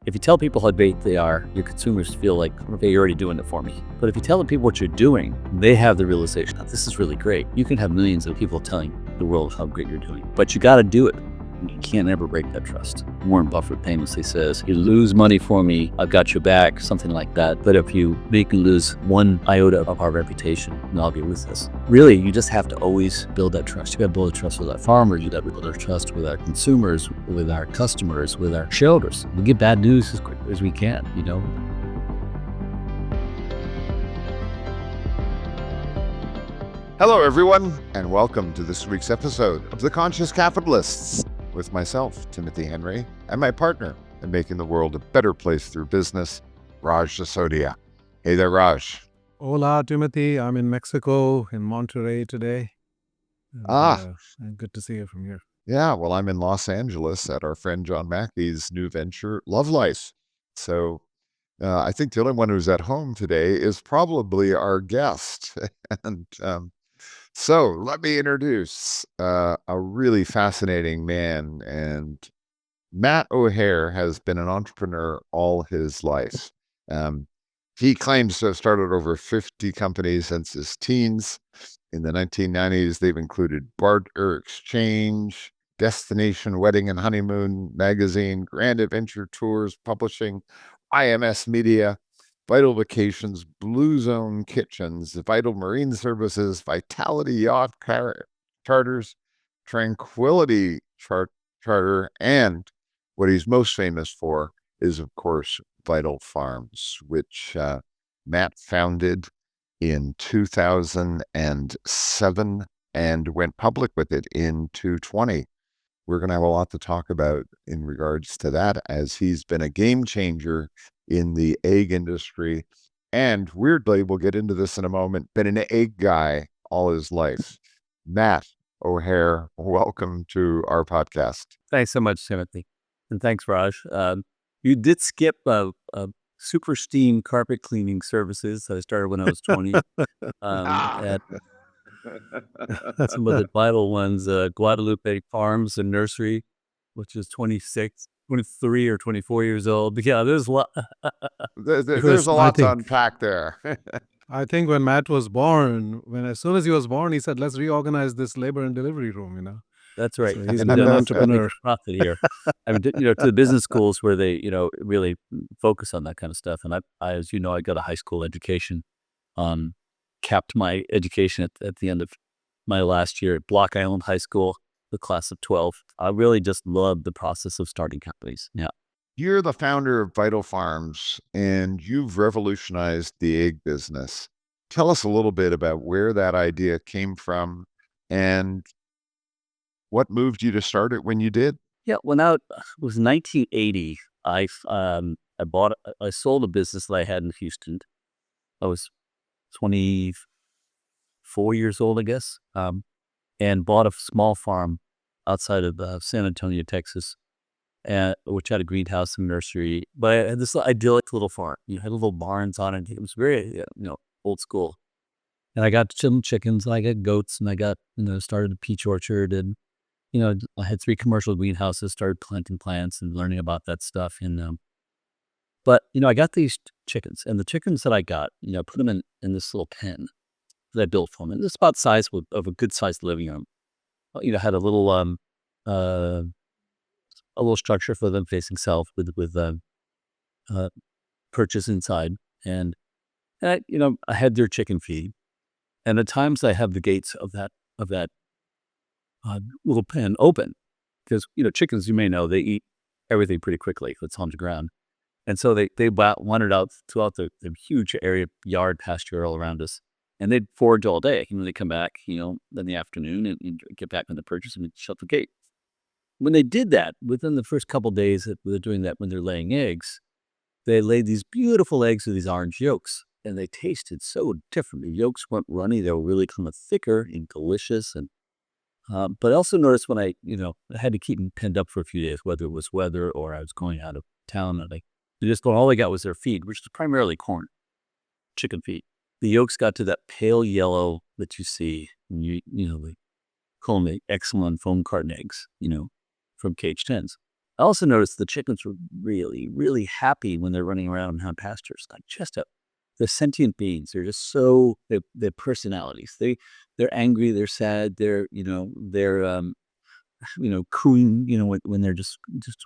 If you tell people how great they are, your consumers feel like, okay, you're already doing it for me. But if you tell the people what you're doing, they have the realization that this is really great. You can have millions of people telling the world how great you're doing, but you got to do it. You can't ever break that trust. Warren Buffett famously says, you lose money for me, I've got your back, something like that. But if you make me lose one iota of our reputation, then I'll be with us. Really, you just have to always build that trust. You got to build a trust with our farmers. You got to build our trust with our consumers, with our customers, with our shareholders. We get bad news as quick as we can, Hello, everyone, and welcome to this week's episode of The Conscious Capitalists with myself, Timothy Henry, and my partner in making the world a better place through business, Raj Sisodia. Hey there, Raj. Hola, Timothy. I'm in Mexico, in Monterrey today. And good to see you from here. Yeah, well, I'm in Los Angeles at our friend John Mackey's new venture, Love Life. So I think the only one who's at home today is probably our guest. And so let me introduce a really fascinating man. And Matt O'Hare has been an entrepreneur all his life. He claims to have started over 50 companies since his teens. In the 1990s, they've included Barter Exchange, Destination Wedding and Honeymoon Magazine, Grand Adventure Tours Publishing, IMS Media, Vital Vacations, Blue Zone Kitchens, Vital Marine Services, Vitality Yacht Charters, Tranquility Charter, and what he's most famous for is, of course, Vital Farms, which Matt founded in 2007 and went public with it in 2020. We're going to have a lot to talk about in regards to that, as he's been a game changer in the egg industry. And weirdly, we'll get into this in a moment, been an egg guy all his life. Matt O'Hare, welcome to our podcast. Thanks so much, Timothy. And thanks, Raj. You did skip Super Steam carpet cleaning services that I started when I was 20. That's some of the vital ones, Guadalupe Farms and Nursery, which is 26, 23 or 24 years old. But yeah, there's a lot. There's a lot to unpack there. I think when Matt was born, as soon as he was born, he said, let's reorganize this labor and delivery room, That's right. So he's been an entrepreneur. Profit here. I mean, to the business schools where they, really focus on that kind of stuff. And I as you know, I got a high school education, capped my education at the end of my last year at Block Island High School, the class of 12. I really just loved the process of starting companies. Yeah. You're the founder of Vital Farms, and you've revolutionized the egg business. Tell us a little bit about where that idea came from and what moved you to start it when you did. Yeah, when it was 1980, I sold a business that I had in Houston. I was 24 years old, I guess, and bought a small farm outside of San Antonio, Texas, which had a greenhouse and nursery. But I had this idyllic little farm. You had little barns on it. It was very, old school. And I got some chickens, and I got goats, and I got, started a peach orchard, and I had 3 commercial greenhouses, started planting plants and learning about that stuff. And but I got these chickens, and the chickens that I got, put them in this little pen that I built for them. And it's about the size of a good sized living room. Had a little structure for them facing south with perches inside, and I had their chicken feed. And at times I have the gates of that little pen open, because chickens, you may know, they eat everything pretty quickly if it's on the ground, and so they wandered out throughout the huge yard pasture all around us, and they'd forage all day. They come back in the afternoon and get back on the perches and shut the gate. When they did that, within the first couple days that they're doing that, when they're laying eggs, they laid these beautiful eggs with these orange yolks, and they tasted so different. The yolks weren't runny; they were really kind of thicker and delicious. And but I also noticed when I had to keep them penned up for a few days, whether it was weather or I was going out of town, and all they got was their feed, which is primarily corn, chicken feed. The yolks got to that pale yellow that you see, and they call them the excellent foam carton eggs, from cage 10s. I also noticed the chickens were really, really happy when they're running around in pastures. Like they're sentient beings. They're just they're personalities. They're angry. They're sad. They're cooing. When they're just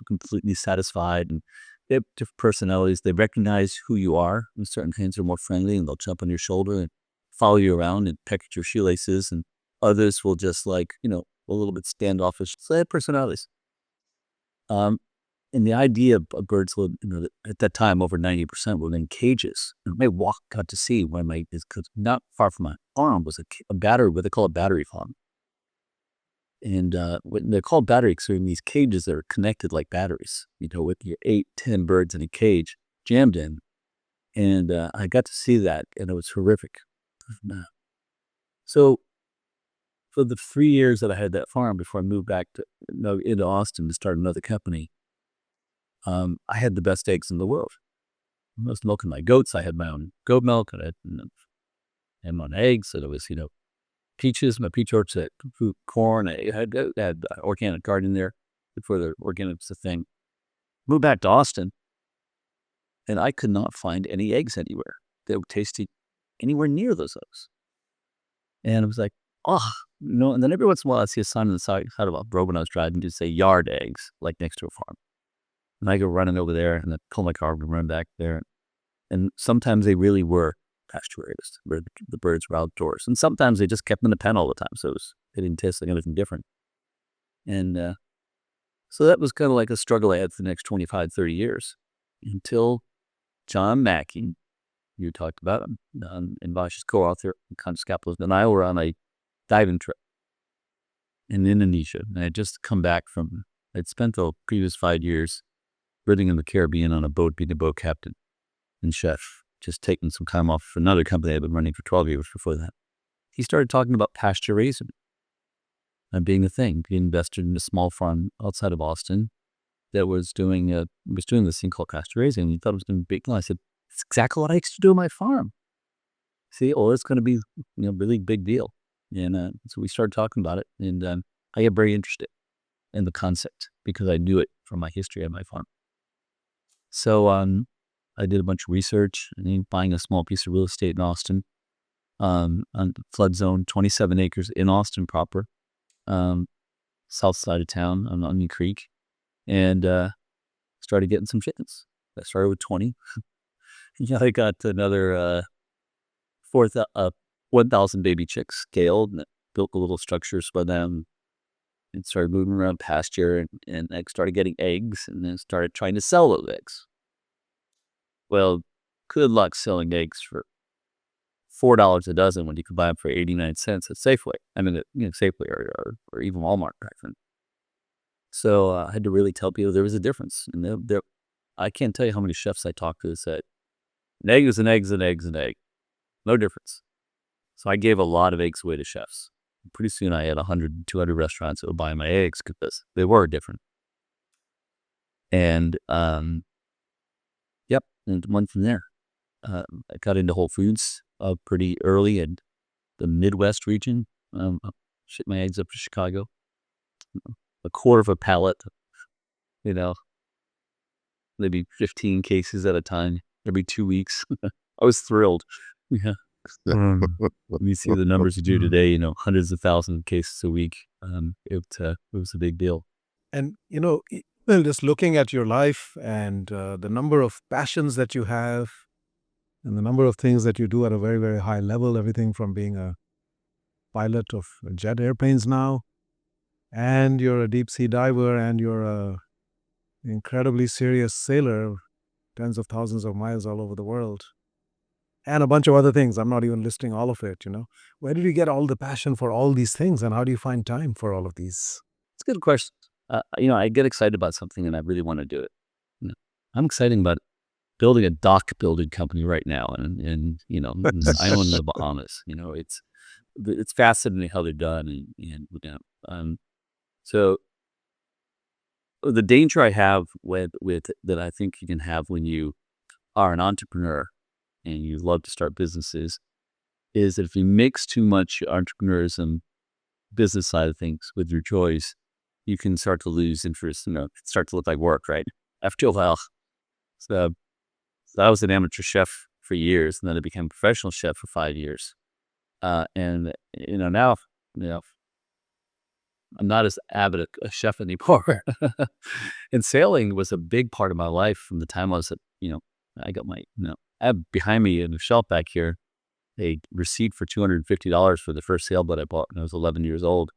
completely satisfied, and they have different personalities. They recognize who you are. And certain kinds are more friendly, and they'll jump on your shoulder and follow you around and peck at your shoelaces. And others will just a little bit standoffish. So they have personalities. Um, and the idea of birds lived, at that time, over 90% were in cages. And I got to see because not far from my farm was a battery, what they call a battery farm. And when they're called batteries, they're in these cages that are connected like batteries, with your 8-10 birds in a cage jammed in. And I got to see that, and it was horrific. So for the 3 years that I had that farm before I moved back into Austin to start another company, I had the best eggs in the world. I was milking my goats. I had my own goat milk, and I had my own eggs. And it was, peaches, my peach orchard, corn. I had organic garden there before the organic was a thing. Moved back to Austin, and I could not find any eggs anywhere that tasted anywhere near those eggs. And I was like, and then every once in a while I see a sign on the side of a road when I was driving to say yard eggs, like next to a farm. And I go running over there, and I pull my car and run back there. And sometimes they really were pasture raised, where the birds were outdoors. And sometimes they just kept them in the pen all the time, so they didn't taste like anything different. And so that was kind of like a struggle I had for the next 25, 30 years, until John Mackey, you talked about him, and Vaish's co-author, Capitalism, and I were on a diving trip in Indonesia. And I had just come back I'd spent the previous 5 years living in the Caribbean on a boat, being a boat captain and chef, just taking some time off for another company I'd been running for 12 years before that. He started talking about pasture raising and being a thing. He invested in a small farm outside of Austin that was doing this thing called pasture raising. And he thought it was going to be big. And I said, it's exactly what I used to do on my farm. See, it's going to be really big deal. And so we started talking about it, and I got very interested in the concept because I knew it from my history at my farm. So I did a bunch of research and buying a small piece of real estate in Austin, on the flood zone, 27 acres in Austin proper, south side of town on Onion Creek, and started getting some chickens. I started with 20. I got another 1,000 baby chicks scaled, and built a little structures for them, and started moving around pasture, and I started getting eggs, and then started trying to sell those eggs. Well, good luck selling eggs for $4 a dozen when you could buy them for 89 cents at Safeway. I mean, Safeway or even Walmart back then. So I had to really tell people there was a difference. And I can't tell you how many chefs I talked to that said, an egg is an egg is an egg is an egg. No difference. So I gave a lot of eggs away to chefs. Pretty soon I had 100, 200 restaurants that would buy my eggs because they were different. And and went from there. I got into Whole Foods pretty early in the Midwest region. Shipped my eggs up to Chicago. A quarter of a pallet, maybe 15 cases at a time every 2 weeks. I was thrilled. Yeah. When you see the numbers you do today, hundreds of thousands of cases a week, it was a big deal. And, just looking at your life and the number of passions that you have and the number of things that you do at a very, very high level, everything from being a pilot of jet airplanes now, and you're a deep sea diver, and you're a incredibly serious sailor, tens of thousands of miles all over the world, and a bunch of other things. I'm not even listing all of it, Where did you get all the passion for all these things, and how do you find time for all of these? It's a good question. I get excited about something and I really want to do it. I'm excited about building a dock building company right now, and in this island in the Bahamas. It's fascinating how they're done, so the danger I have with that I think you can have when you are an entrepreneur and you love to start businesses is that if you mix too much entrepreneurism, business side of things with your joys, you can start to lose interest, start to look like work, right? After a while. So, I was an amateur chef for years, and then I became a professional chef for 5 years. And now, you know, I'm not as avid a chef anymore. And sailing was a big part of my life from the time I was I got I have behind me in the shelf back here a receipt for $250 for the first sailboat I bought when I was 11 years old,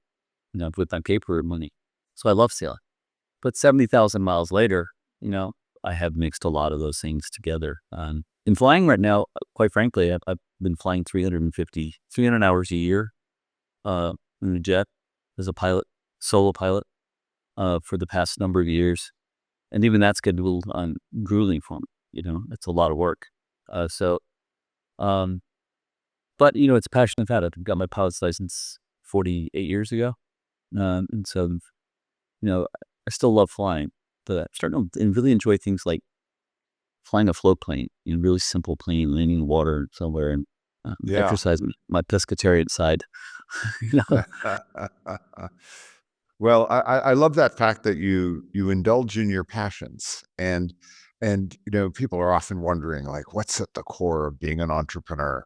with my paper money. So I love sailing. But 70,000 miles later, I have mixed a lot of those things together. In flying right now, quite frankly, I've been flying 300 hours a year in the jet as a pilot, solo pilot, for the past number of years. And even that's getting a little grueling for me. It's a lot of work. Um, but, it's a passion I've had. I've got my pilot's license 48 years ago. And so, I still love flying, but I'm starting to really enjoy things like flying a float plane, really simple plane, landing in water somewhere, and Yeah. exercising my pescatarian side. you know, Well, I love that fact that you indulge in your passions, and people are often wondering, like, what's at the core of being an entrepreneur?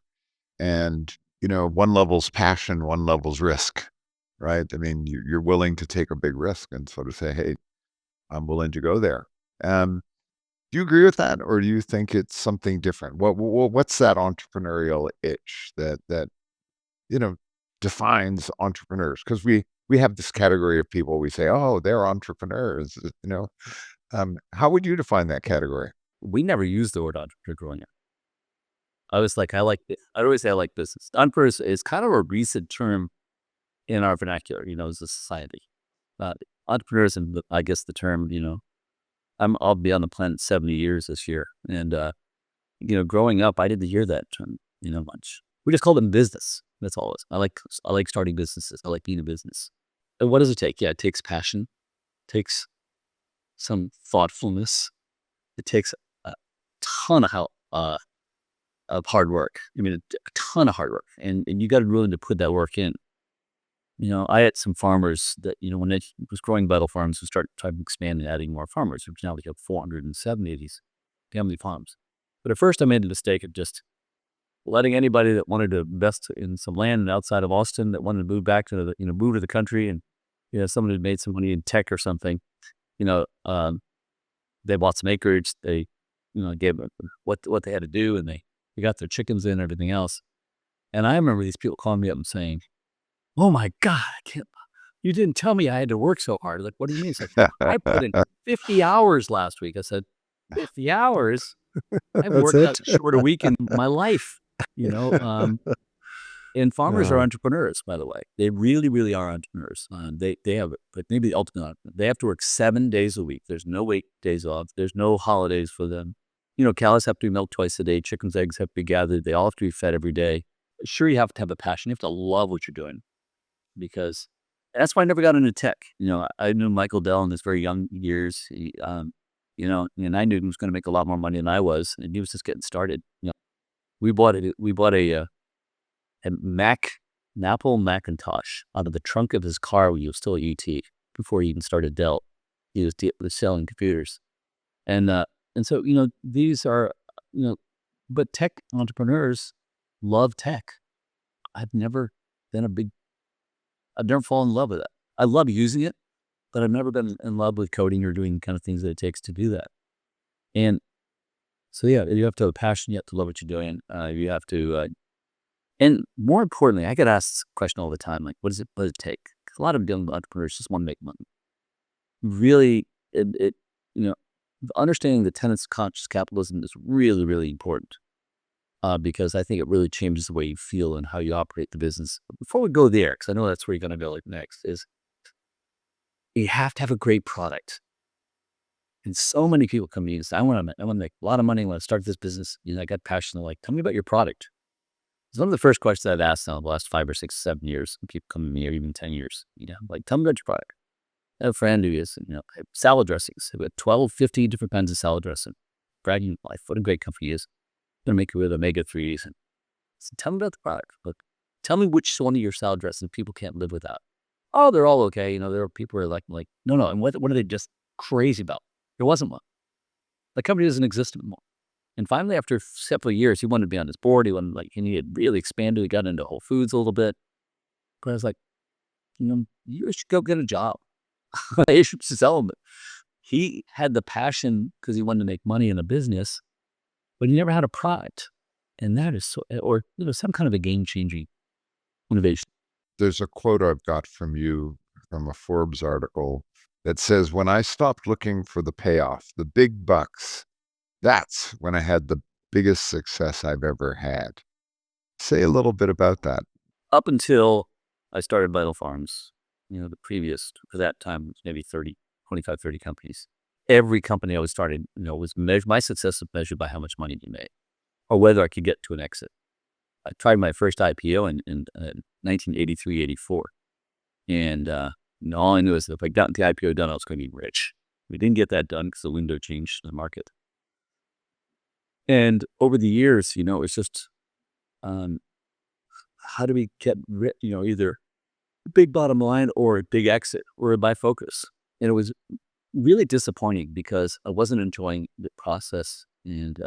And one level's passion, one level's risk, right? I mean, you're willing to take a big risk and sort of say, hey, I'm willing to go there. Um, do you agree with that, or do you think it's something different? What's that entrepreneurial itch that you know defines entrepreneurs? Because we have this category of people. We say, oh, they're entrepreneurs. How would you define that category? we never used the word entrepreneur growing up. I was like, I'd always say I like business. Entrepreneur is kind of a recent term in our vernacular, as a society. Uh, Entrepreneurism, I guess the term, I'll be on the planet 70 years this year. And, growing up, I didn't hear that term, much. We just called it business. That's all it was. I like starting businesses. I like being a business. And what does it take? Yeah, it takes passion. It takes some thoughtfulness. It takes a ton of hard work. I mean, a ton of hard work. And you got to be willing to put that work in. I had some farmers that, when they was growing battle farms, who started trying to expand and adding more farmers. Which now we have 470 of these family farms. But at first I made the mistake of just letting anybody that wanted to invest in some land outside of Austin, that wanted to move back to move to the country, and, someone who'd made some money in tech or something, they bought some acreage, they, gave them what they had to do, and they got their chickens in and everything else. And I remember these people calling me up and saying, "Oh my God, you didn't tell me I had to work so hard." Like, what do you mean? It's like, I put in 50 hours last week. I said, 50 hours? I've That's worked it. out short a week in my life, you know? And farmers are Yeah. entrepreneurs, by the way. They really, really are entrepreneurs. They have, but maybe the ultimate entrepreneur. They have to work 7 days a week. There's no days off. There's no holidays for them. Cows have to be milked twice a day. Chickens' eggs have to be gathered. They all have to be fed every day. Sure, you have to have a passion. You have to love what you're doing, because and that's why I never got into tech. I knew Michael Dell in his very young years. And I knew he was going to make a lot more money than I was, and he was just getting started. We bought an Apple Macintosh out of the trunk of his car when he was still at UT, before he even started Dell. He was selling computers, and so these are but tech entrepreneurs love tech. I've never been I've never fallen in love with it. I love using it, but I've never been in love with coding or doing the kind of things that it takes to do that. And so, yeah, you have to have a passion. You have to love what you're doing. You have to, and more importantly, I get asked this question all the time, like, what does it take? 'Cause a lot of young entrepreneurs just want to make money. Really, you know, understanding the tenets of conscious capitalism is really, really important. Because I think it really changes the way you feel and how you operate the business. Before we go there, because I know that's where you're going to go next, is you have to have a great product. And so many people come to you and say, I want to make a lot of money. I want to start this business. I got passionate. Like, tell me about your product. It's one of the first questions I've asked now in the last 5 or 6, 7 years. People come to me, or even 10 years. Like, tell me about your product. I have a friend who is, I have salad dressings. I've got 12, 15 different kinds of salad dressing. Bragging life, what a great company he is. Going to make it with omega-3s. And so tell me about the product. Look, tell me which one of your salad dressings people can't live without. Oh, they're all okay. There are people who are like, no. And what are they just crazy about? There wasn't one. The company doesn't exist anymore. And finally, after several years, he wanted to be on his board. And he had really expanded. He got into Whole Foods a little bit. But I was like, you should go get a job. You should sell them. He had the passion because he wanted to make money in a business, but he never had a product. And that is or some kind of a game-changing innovation. There's a quote I've got from you from a Forbes article that says, "When I stopped looking for the payoff, the big bucks, that's when I had the biggest success I've ever had." Say a little bit about that. Up until I started Vital Farms, the previous, for that time, was maybe 25, 30 companies. Every company I was starting, was measured, my success was measured by how much money you made or whether I could get to an exit. I tried my first IPO in 1983, 84. And all I knew is that if I got the IPO done, I was going to be rich. We didn't get that done because the window changed in the market. And over the years, it's just, how do we get rich, either big bottom line or a big exit or by focus. And it was really disappointing because I wasn't enjoying the process. And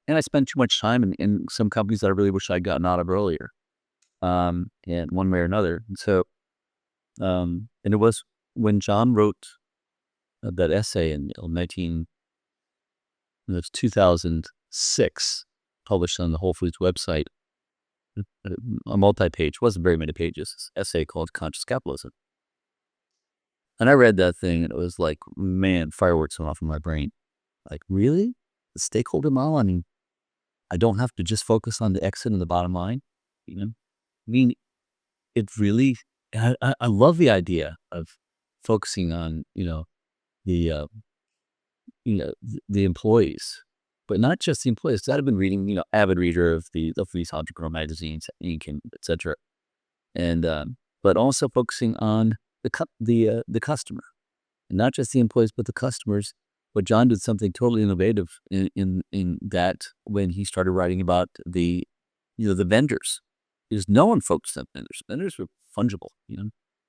I spent too much time in some companies that I really wish I'd gotten out of earlier, and one way or another. And so, and it was when John wrote that essay in 2006, published on the Whole Foods website, a multi-page, wasn't very many pages, essay called Conscious Capitalism. And I read that thing and it was like, man, fireworks went off in my brain. Like, really? The stakeholder model? I mean, I don't have to just focus on the exit and the bottom line. I mean, it really, I love the idea of focusing on, the, the employees, but not just the employees. 'Cause I've been reading, avid reader of these entrepreneurial magazines, Inc. and et cetera. And, but also focusing on the customer, and not just the employees, but the customers. But John did something totally innovative in that when he started writing about the vendors, because no one focused on vendors. Vendors were fungible.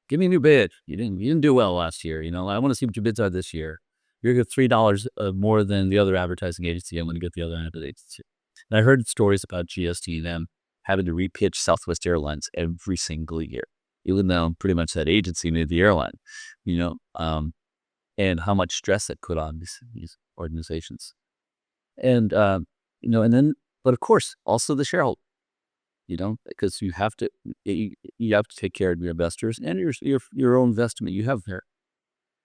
Give me a new bid. You didn't do well last year. I want to see what your bids are this year. You're going to get $3 more than the other advertising agency. I'm going to get the other advertising agency. And I heard stories about GST and them having to repitch Southwest Airlines every single year, even though pretty much that agency made the airline. And how much stress it put on these organizations. And, and then, but of course, also the shareholder, because you have to take care of your investors and your own investment you have there.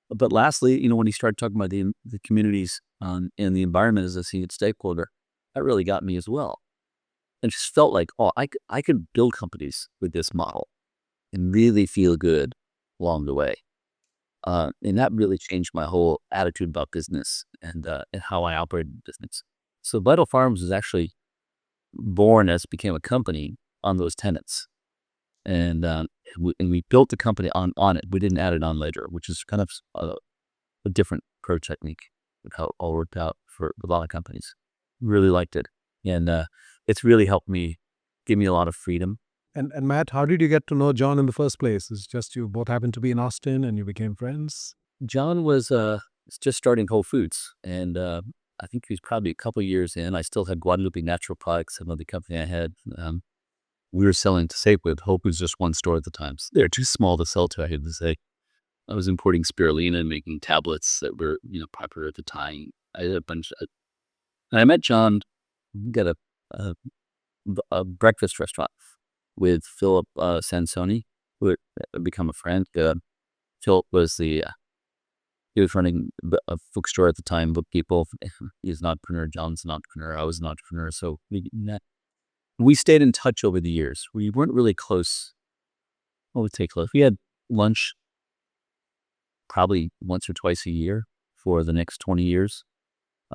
But lastly, when he started talking about the communities and the environment as a senior stakeholder, that really got me as well. And just felt like, I could build companies with this model and really feel good along the way. And that really changed my whole attitude about business and how I operated business. So Vital Farms was actually born became a company on those tenets. And we built the company on it. We didn't add it on later, which is kind of a different approach technique of how it all worked out for a lot of companies. Really liked it. And it's really helped me, give me a lot of freedom. And Matt, how did you get to know John in the first place? It's just you both happened to be in Austin and you became friends? John was just starting Whole Foods, and I think he was probably a couple years in. I still had Guadalupe Natural Products, another company I had. We were selling to Safeway. Whole Foods just one store at the time. So they're too small to sell to, I had to say. I was importing spirulina and making tablets that were, popular at the time. I had a bunch of, and I met John, got a breakfast restaurant with Philip Sansoni, who had become a friend. Philip was he was running a bookstore at the time, Book People. He's an entrepreneur. John's an entrepreneur. I was an entrepreneur. So we stayed in touch over the years. We weren't really close. Well, we'd say close. We had lunch probably once or twice a year for the next 20 years.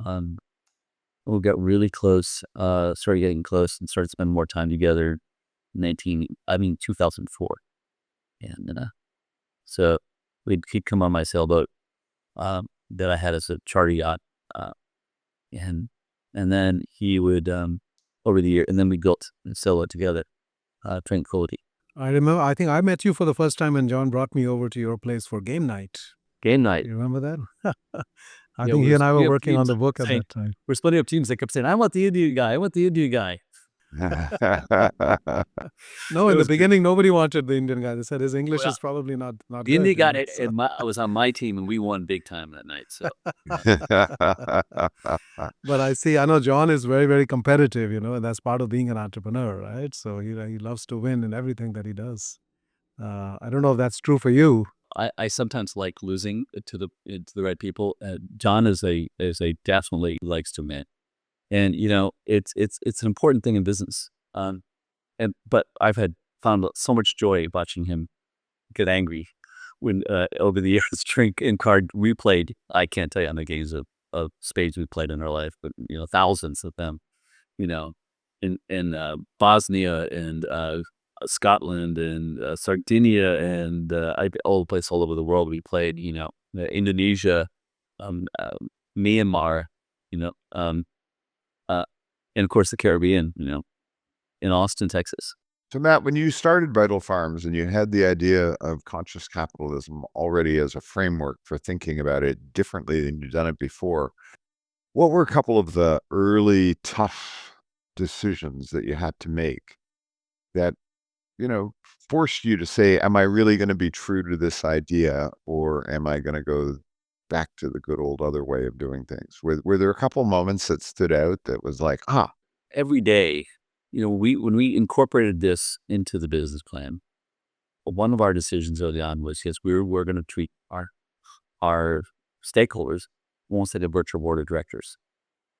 We got really close, started getting close and started spending more time together 2004. And so he'd come on my sailboat that I had as a charter yacht. And then he would, over the year, and then we built a sailboat together, Tranquility. I remember, I think I met you for the first time when John brought me over to your place for game night. Game Do night. you remember that? I Yeah, think he and I were we have working on teams the book at saying, that time. we're splitting up teams. They kept saying, I want the Indian guy. I want the Indian guy. No, It in the was good. beginning, nobody wanted the Indian guy. They said his English Well, is probably not the good. Indian guy, So- I was on my team, and we won big time that night. So But I know John is very, very competitive, and that's part of being an entrepreneur, right? So he loves to win in everything that he does. I don't know if that's true for you. I sometimes like losing to the right people. John is a definitely likes to win, and it's an important thing in business. But I've found so much joy watching him get angry when over the years drink and card we played. I can't tell you how many games of spades we played in our life, but thousands of them. You know, in Bosnia and Scotland and Sardinia and all the places all over the world we played. Indonesia, um, uh, Myanmar. You know, um, uh, and of course the Caribbean. In Austin, Texas. So, Matt, when you started Vital Farms and you had the idea of conscious capitalism already as a framework for thinking about it differently than you'd done it before, what were a couple of the early tough decisions that you had to make that, forced you to say, am I really going to be true to this idea, or am I going to go back to the good old other way of doing things? Were there a couple moments that stood out that was like, Every day, when we incorporated this into the business plan, one of our decisions early on was, yes, we're going to treat our stakeholders almost like a virtual board of directors.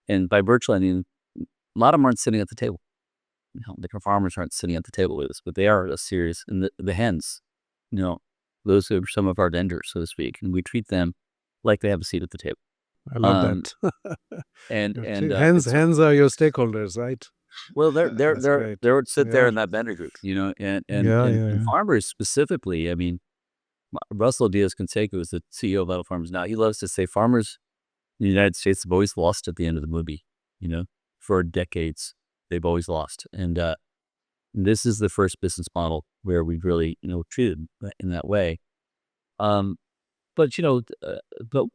And by virtual, I mean, a lot of them aren't sitting at the table. The farmers aren't sitting at the table with us, but they are a serious, and the hens, those are some of our vendors, so to speak, and we treat them like they have a seat at the table. I love Um, that. and hens are your stakeholders, right? well, That's great. they would sit there Yeah. in that vendor group, Yeah. and farmers specifically. I mean, Russell Diaz-Canseco is the CEO of Vital Farms now. He loves to say farmers in the United States have always lost at the end of the movie. For decades they've always lost, and this is the first business model where we've really treated in that way. Um, but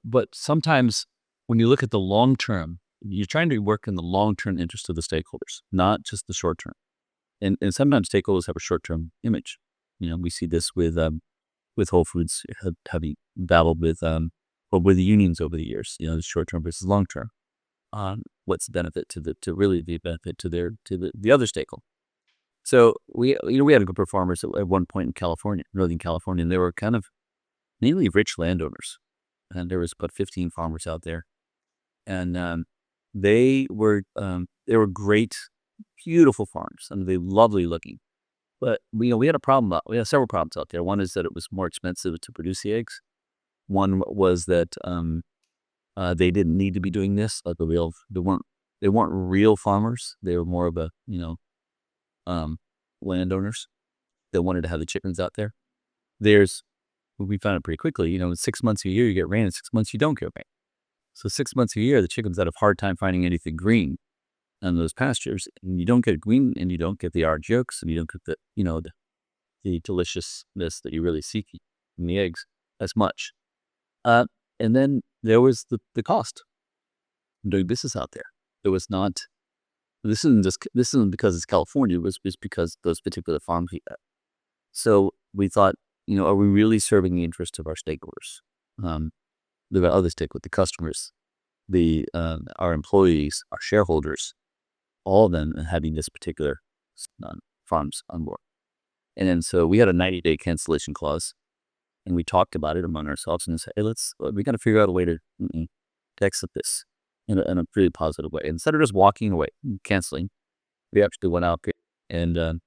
but sometimes when you look at the long term, you're trying to work in the long term interest of the stakeholders, not just the short term. And sometimes stakeholders have a short term image. We see this with Whole Foods having battled with the unions over the years. The short term versus long term. What's the benefit to really the benefit to the other stakeholder? So we had a group of farmers at one point in California, Northern California, and they were kind of mainly rich landowners, and there was about 15 farmers out there, and they were great, beautiful farms, and they lovely looking. But we had a problem. We had several problems out there. One is that it was more expensive to produce the eggs. One was that they didn't need to be doing this. Like they weren't real farmers. They were more of a landowners that wanted to have the chickens out there. We found it pretty quickly. 6 months a year you get rain, and 6 months you don't get rain. So 6 months a year the chickens have a hard time finding anything green on those pastures, and you don't get green, and you don't get the orange yolks, and you don't get the deliciousness that you really seek in the eggs as much. And then there was the cost of doing business out there. There was not. This isn't because it's California. It was because those particular farms we had. So we thought, are we really serving the interest of our stakeholders? The other stakeholders, the customers, our employees, our shareholders, all of them having this particular farms on board. And then so we had a 90-day cancellation clause, and we talked about it among ourselves and said, hey, we got to figure out a way to exit this in a pretty positive way. Instead of just walking away, canceling, we actually went out and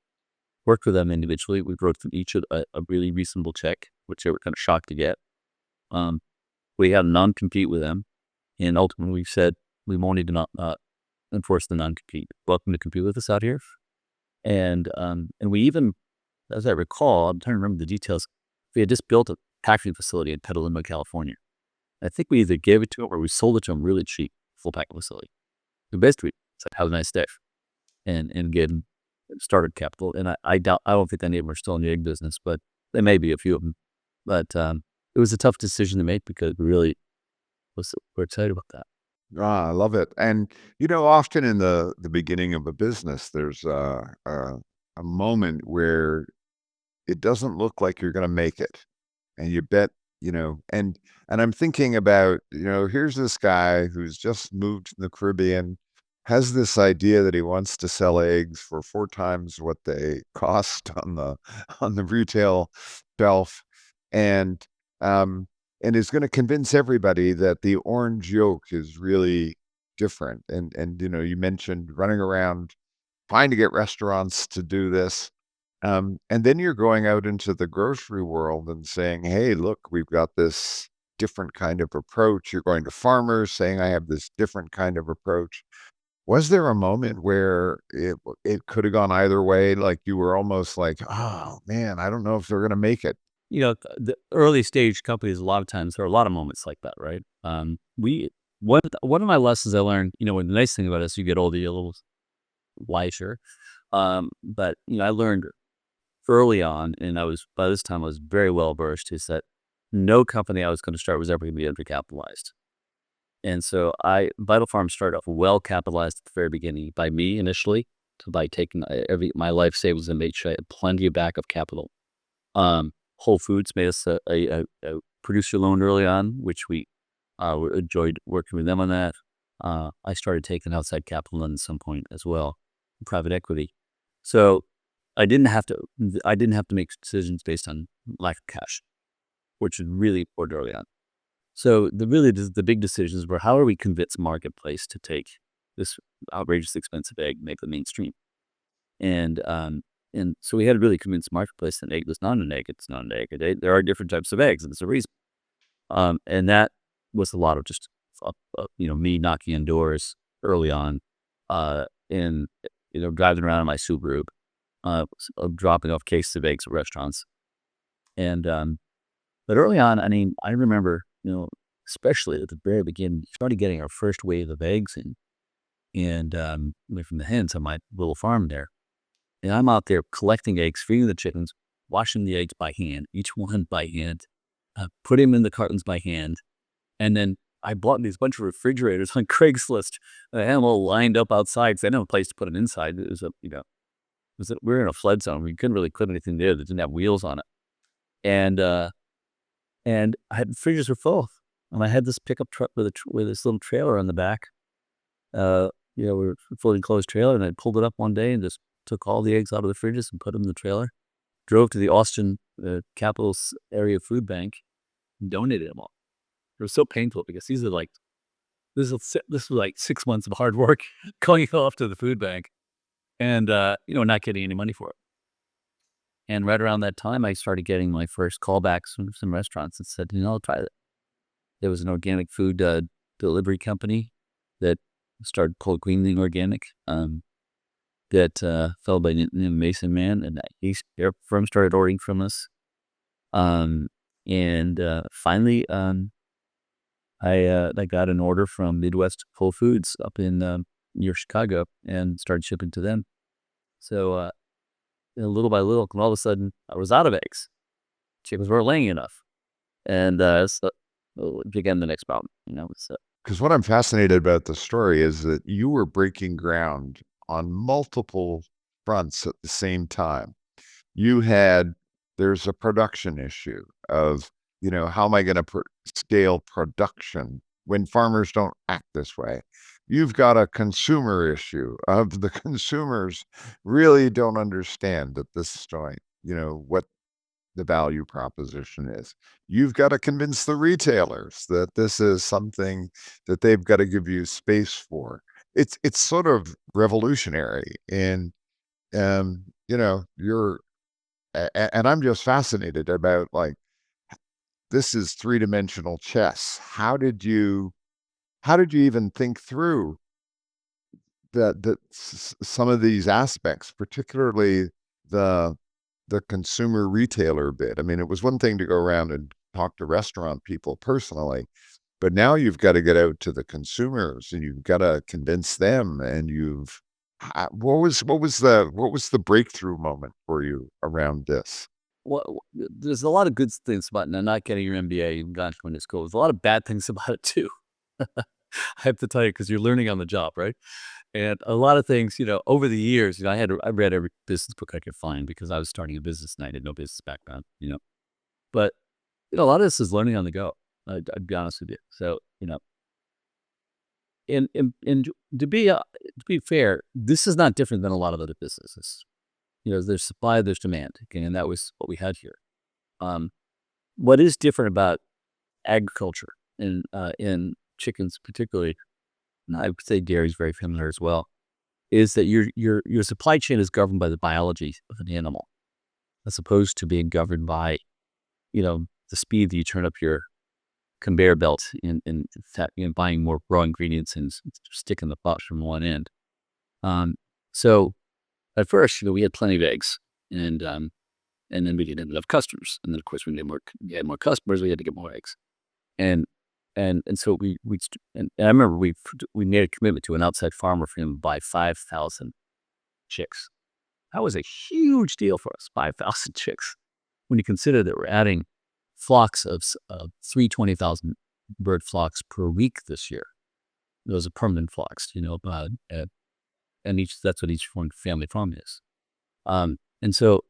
worked with them individually. We wrote them each a really reasonable check, which they were kind of shocked to get. We had a non-compete with them, and ultimately we said we won't need to not enforce the non-compete. Welcome to compete with us out here. And we even, as I recall, I'm trying to remember the details, we had just built a packaging facility in Petaluma, California. I think we either gave it to them or we sold it to them really cheap, full pack facility. The best we said, have a nice day, and get started Capital, and I don't think any of them are still in the egg business, but there may be a few of them. But it was a tough decision to make because we're excited about that. I love it. And often in the beginning of a business, there's a moment where it doesn't look like you're going to make it, and you bet, and I'm thinking about, here's this guy who's just moved to the Caribbean, has this idea that he wants to sell eggs for 4 times what they cost on the retail shelf, and um, and is going to convince everybody that the orange yolk is really different. And you mentioned running around trying to get restaurants to do this. And then you're going out into the grocery world and saying, hey, look, we've got this different kind of approach. You're going to farmers saying, I have this different kind of approach. Was there a moment where it could have gone either way? Like you were almost like, oh man, I don't know if they're going to make it. The early stage companies, a lot of times there are a lot of moments like that, right? We one of my lessons I learned, when the nice thing about it is you get older, you're a little wiser. But I learned early on, and by this time I was very well versed, is that no company I was going to start was ever going to be undercapitalized. And so Vital Farm started off well capitalized at the very beginning by me initially, by taking my life savings and made sure I had plenty of backup capital. Whole Foods made us a producer loan early on, which we enjoyed working with them on that. I started taking outside capital at some point as well, private equity. So I didn't have to make decisions based on lack of cash, which is really important early on. So the big decisions were, how are we convince marketplace to take this outrageous expensive egg and make it mainstream? And so we had to really convince marketplace that an egg was not an egg. It's not an egg. There are different types of eggs, and there's a reason. And that was a lot of just me knocking on doors early on, and driving around in my Subaru, dropping off cases of eggs at restaurants. And but early on, I mean, I remember, especially at the very beginning, we started getting our first wave of eggs and from the hens on my little farm there. And I'm out there collecting eggs, feeding the chickens, washing the eggs by hand, each one by hand, putting them in the cartons by hand. And then I bought these bunch of refrigerators on Craigslist. I had them all lined up outside because I didn't have a place to put them inside. It was we were in a flood zone. We couldn't really put anything there that didn't have wheels on it. And I had refrigerators were full. And I had this pickup truck with this little trailer on the back. We were a fully enclosed trailer, and I pulled it up one day and just took all the eggs out of the fridges and put them in the trailer. Drove to the Austin Capital Area Food Bank and donated them all. It was so painful because this was like 6 months of hard work going off to the food bank, and not getting any money for it. And right around that time, I started getting my first callbacks from some restaurants that said, I'll try it. There was an organic food delivery company that started called Greenling Organic, that fell by the name of Mason Man, and their firm started ordering from us. Finally, I got an order from Midwest Whole Foods up in near Chicago and started shipping to them. So little by little, and all of a sudden, I was out of eggs. Chickens weren't laying enough, and so it began the next problem. So Because what I'm fascinated about the story is that you were breaking ground on multiple fronts at the same time. There's a production issue of, how am I going to scale production when farmers don't act this way? You've got a consumer issue of the consumers really don't understand at this point, what the value proposition is. You've got to convince the retailers that this is something that they've got to give you space for. It's sort of revolutionary, and and I'm just fascinated about, like, this is three-dimensional chess. How did you even think through some of these aspects, particularly the consumer retailer bit? I mean, it was one thing to go around and talk to restaurant people personally, but now you've got to get out to the consumers and you've got to convince them, and you've What was the breakthrough moment for you around this? Well, there's a lot of good things about not getting your MBA and going to school. There's a lot of bad things about it too. I have to tell you, because you're learning on the job, right? And a lot of things, over the years, I read every business book I could find because I was starting a business and I had no business background. But a lot of this is learning on the go. I'd be honest with you. So, and to be fair, this is not different than a lot of other businesses. There's supply, there's demand, okay, and that was what we had here. Um, what is different about agriculture and in chickens particularly, and I would say dairy is very similar as well, is that your supply chain is governed by the biology of an animal, as opposed to being governed by the speed that you turn up your conveyor belt in buying more raw ingredients and sticking the box from one end. So at first, we had plenty of eggs, and then we didn't have enough customers, and then of course we had more customers, we had to get more eggs, and so and I remember we made a commitment to an outside farmer for him to buy 5,000 chicks. That was a huge deal for us, 5,000 chicks, when you consider that we're adding flocks of 320,000 bird flocks per week this year. Those are permanent flocks, and that's what each family farm is. And so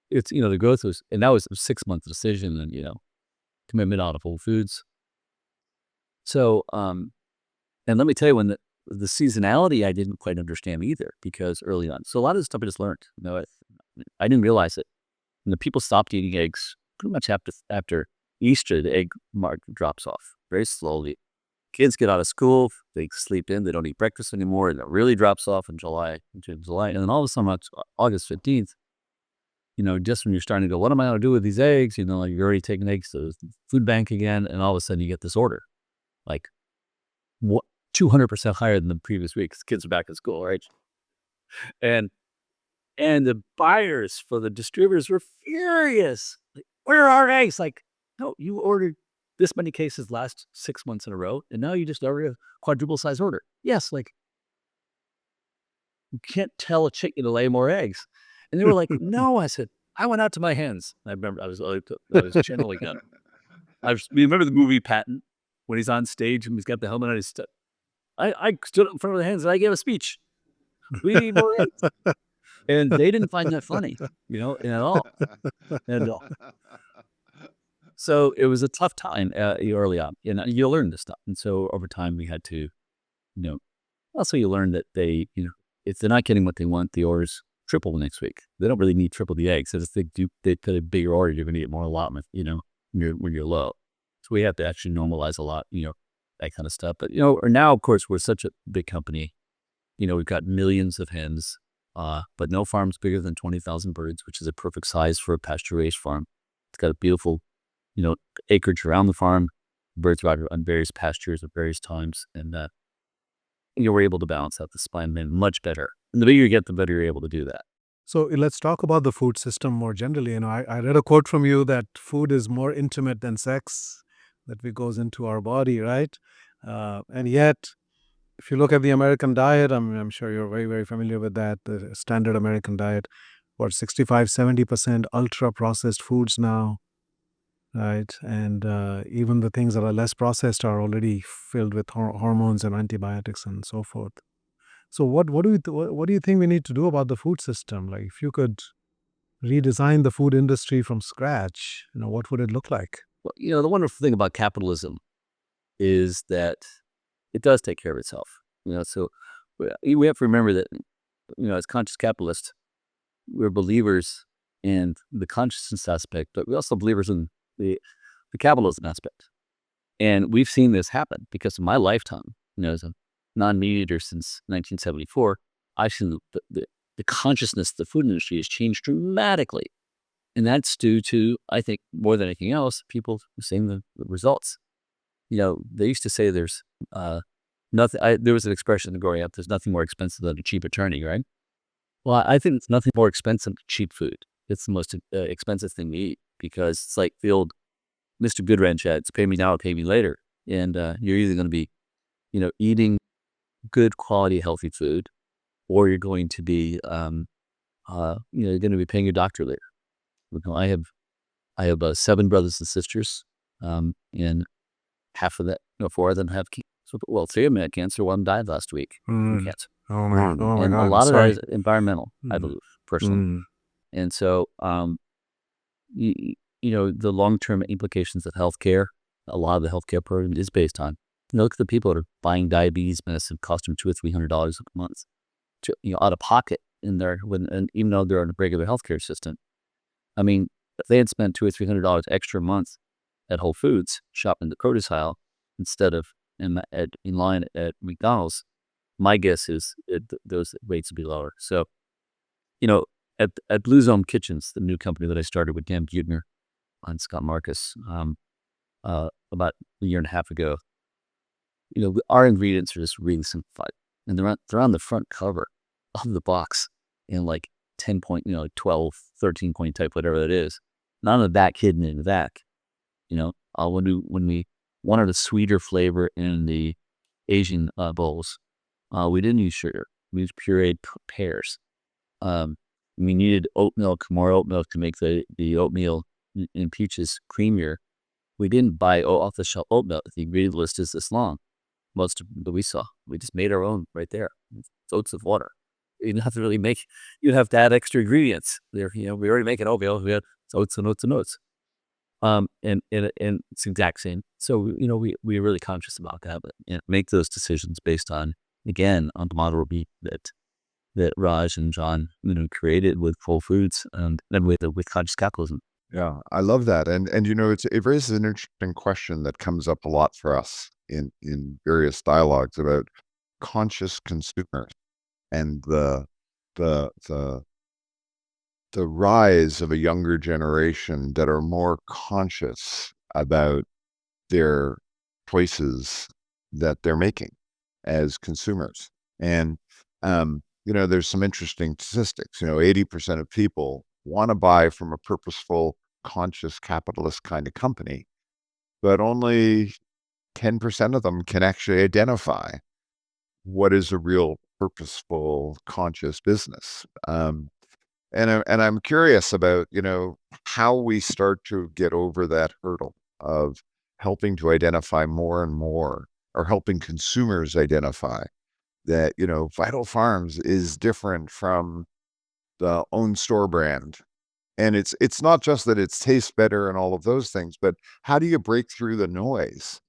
it's, the growth was, and that was a 6-month decision and, commitment out of Whole Foods. So, and let me tell you, when the seasonality, I didn't quite understand either, because early on, so a lot of this stuff I just learned, I didn't realize it. And the people stopped eating eggs pretty much after Easter. The egg market drops off very slowly. Kids get out of school, they sleep in, they don't eat breakfast anymore, and it really drops off in July. And then all of a sudden, August 15th, just when you're starting to go, what am I going to do with these eggs? Like you're already taking eggs to the food bank again, and all of a sudden you get this order, like 200% higher than the previous week. 'Cause kids are back at school, right? And the buyers for the distributors were furious. Like, where are our eggs? Like, no, you ordered this many cases last 6 months in a row, and now you just ordered a quadruple size order. Yes, like, you can't tell a chicken to lay more eggs. And they were like, no. I said, I went out to my hens. I remember I was channeling them. You remember the movie Patton, when he's on stage and he's got the helmet on his I stood up in front of the hens and I gave a speech. We need more eggs. And they didn't find that funny, at all. And so it was a tough time early on. You learn this stuff. And so over time we had to, also you learn that they, if they're not getting what they want, the orders triple the next week. They don't really need triple the eggs. If they put a bigger order, you're going to get more allotment, when you're low. So we have to actually normalize a lot, that kind of stuff. But, or now, of course, we're such a big company. We've got millions of hens, but no farm's bigger than 20,000 birds, which is a perfect size for a pasture-raised farm. It's got a beautiful, acreage around the farm. Birds are out on various pastures at various times, and we're able to balance out the supply and demand much better. And the bigger you get, the better you're able to do that. So let's talk about the food system more generally. I read a quote from you that food is more intimate than sex, that it goes into our body, right? And yet, if you look at the American diet, I'm sure you're very, very familiar with that, the standard American diet, 65-70% ultra-processed foods now, right? And even the things that are less processed are already filled with hormones and antibiotics and so forth. So what do you think we need to do about the food system? Like, if you could redesign the food industry from scratch, what would it look like? Well, the wonderful thing about capitalism is that it does take care of itself. So we have to remember that, as conscious capitalists, we're believers in the consciousness aspect, but we're also believers in the capitalism aspect. And we've seen this happen because in my lifetime, as a non-meat eater since 1974, I've seen the consciousness of the food industry has changed dramatically. And that's due to, I think, more than anything else, people seeing the results. They used to say there's nothing, there was an expression growing up, there's nothing more expensive than a cheap attorney, right? Well, I think it's nothing more expensive than cheap food. It's the most expensive thing to eat, because it's like the old Mr. Goodwrench ads, pay me now or pay me later. And you're either going to be, eating good quality, healthy food, or you're going to be, you're going to be paying your doctor later. I have 7 brothers and sisters, and half of that, 4 of them have cancer. Well, 3 of them had cancer. One died last week from Mm. cancer. Oh my And God, a I'm lot of that sorry. is environmental, I Mm. believe, personally. Mm. And so, the long-term implications of healthcare, a lot of the healthcare program is based on, look at the people that are buying diabetes medicine, cost them $200 or $300 a month, out of pocket and even though they're in a regular healthcare system. I mean, if they had spent $200 or $300 extra a month at Whole Foods shopping the produce aisle instead of in line at McDonald's, my guess is those rates would be lower. So, at Blue Zone Kitchens, the new company that I started with Dan Buettner and Scott Marcus, about a year and a half ago, our ingredients are just really simplified, and they're on the front cover of the box in like 10 point, 12, 13 point type, whatever that is. None of that hidden in the back. When we wanted a sweeter flavor in the Asian bowls, we didn't use sugar. We used pureed pears. We needed more oat milk to make the oatmeal in peaches creamier. We didn't buy off the shelf oat milk. The ingredient list is this long. Most that we saw, we just made our own right there. It's oats of water. You don't have to really make. You have to add extra ingredients. There, we already make an oatmeal. We had oats and oats and oats. And it's the exact same. So we're really conscious about that, but make those decisions based on, again, on the model that Raj and John created with Whole Foods and then with conscious capitalism. Yeah, I love that. And it raises an interesting question that comes up a lot for us in various dialogues about conscious consumers and the the the rise of a younger generation that are more conscious about their choices that they're making as consumers. And there's some interesting statistics. 80% of people want to buy from a purposeful, conscious capitalist kind of company, but only 10% of them can actually identify what is a real purposeful, conscious business. And I'm curious about, how we start to get over that hurdle of helping to identify more and more, or helping consumers identify that, Vital Farms is different from the own store brand. And it's not just that it tastes better and all of those things, but how do you break through the noise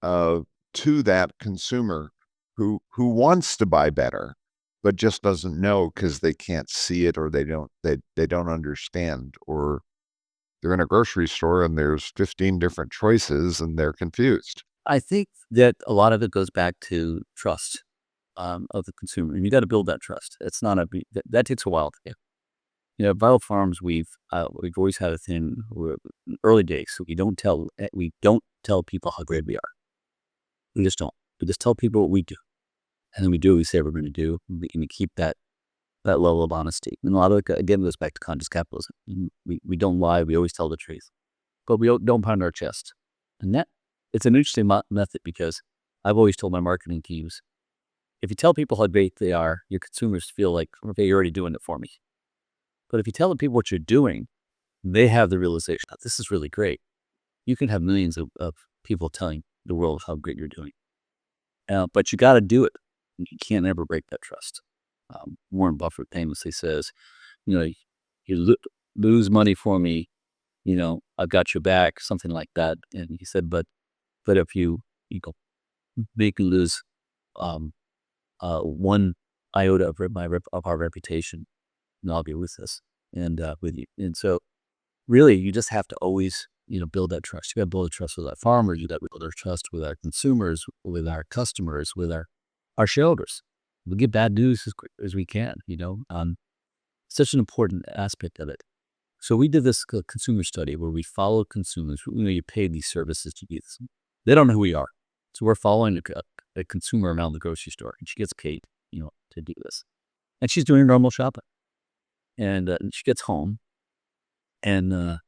to that consumer who wants to buy better, but just doesn't know because they can't see it, or they don't understand, or they're in a grocery store and there's 15 different choices and they're confused. I think that a lot of it goes back to trust of the consumer, and you got to build that trust. It's not that takes a while to get. Vital Farms, we've always had a thing early days. So we don't tell people how great we are. We just don't. We just tell people what we do, and then we do what we say we're going to do, and we keep that level of honesty. And a lot of it again goes back to conscious capitalism. We don't lie. We always tell the truth, but we don't pound our chest. And that it's an interesting method, because I've always told my marketing teams, if you tell people how great they are, your consumers feel like, okay, you're already doing it for me. But if you tell the people what you're doing, they have the realization that this is really great. You can have millions of people telling the world how great you're doing. But you got to do it. You can't ever break that trust. Warren Buffett famously says, you lose money for me, I've got your back, something like that. And he said, but if you make me lose one iota of our reputation, and I'll be with us and with you. And so really you just have to always, build that trust. You got to build a trust with our farmers. You got to build our trust with our consumers, with our customers, with our shareholders. We get bad news as quick as we can, such an important aspect of it. So we did this consumer study where we followed consumers. You pay these services to do this. They don't know who we are. So we're following a consumer around the grocery store, and she gets paid, to do this. And she's doing normal shopping. And she gets home, and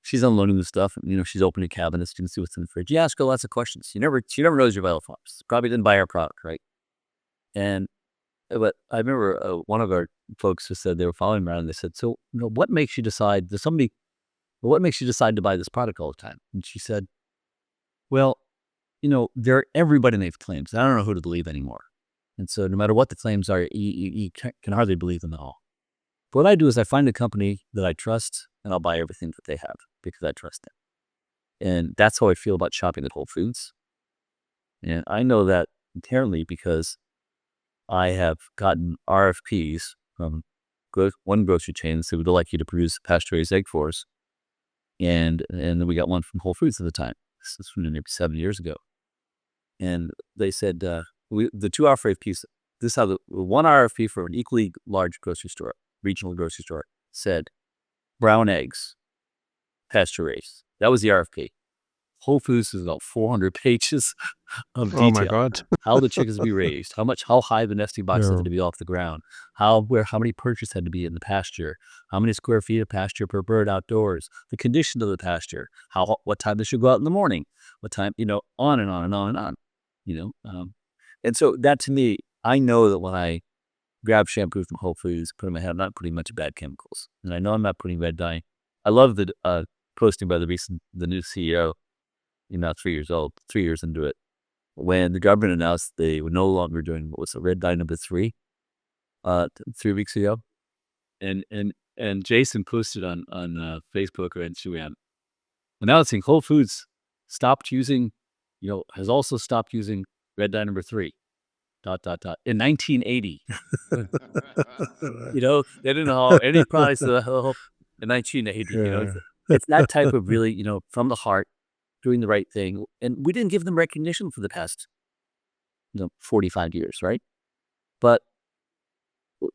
she's unloading the stuff. And, she's opening cabinets. She can see what's in the fridge. You ask her lots of questions. She never knows your Vital Farms. Probably didn't buy our product, right? And But I remember one of our folks who said they were following me around. And they said, "So, what makes you decide? What makes you decide to buy this product all the time?" And she said, "Well, everybody makes claims. I don't know who to believe anymore. And so, no matter what the claims are, you can hardly believe them at all. But what I do is I find a company that I trust, and I'll buy everything that they have because I trust them. And that's how I feel about shopping at Whole Foods. And I know that inherently because I have gotten RFPs from one grocery chain that said, "We'd like you to produce a pasture-raised egg for us." And then we got one from Whole Foods at the time. This was from maybe 7 years ago. And they said, the two RFPs, this is how the one RFP for an equally large grocery store, regional grocery store, said, "Brown eggs, pasture raised." That was the RFP. Whole Foods is about 400 pages of Oh my detail. God. How the chickens be raised, how high the nesting boxes Yeah. had to be off the ground, how many perches had to be in the pasture, how many square feet of pasture per bird outdoors, the condition of the pasture, what time they should go out in the morning, what time, on and on and on and on, you know. And so that to me, I know that when I grab shampoo from Whole Foods, put it in my head, I'm not putting much bad chemicals, and I know I'm not putting red dye. I love the posting by the new CEO. 3 years old, 3 years into it, when the government announced they were no longer doing what was the red dye number 3, 3 weeks ago, and Jason posted on Facebook or Instagram announcing Whole Foods stopped using, has also stopped using red dye number 3. ... In 1980, they didn't know how any products in 1980. Yeah. It's that type of really, from the heart, doing the right thing, and we didn't give them recognition for the past 45 years, right? But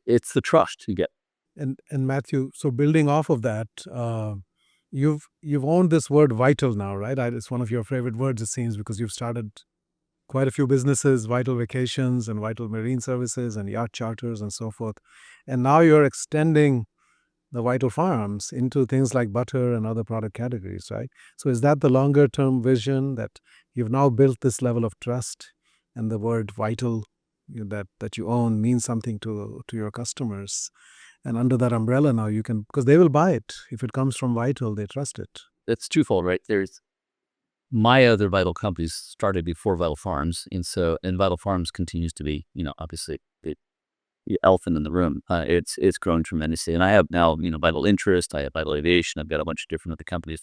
it's the trust you get. And Matthew, so building off of that, you've owned this word vital now, right? It's one of your favorite words, it seems, because you've started quite a few businesses, Vital Vacations and Vital Marine Services and yacht charters and so forth. And now you're extending the Vital Farms into things like butter and other product categories, right? So is that the longer term vision, that you've now built this level of trust, and the word vital, that you own, means something to your customers? And under that umbrella now you can, because they will buy it. If it comes from Vital, they trust it. It's twofold, right? There's my other Vital companies started before Vital Farms, and Vital Farms continues to be, obviously the elephant in the room. It's grown tremendously, and I have now, Vital Interest, I have Vital Aviation, I've got a bunch of different other companies,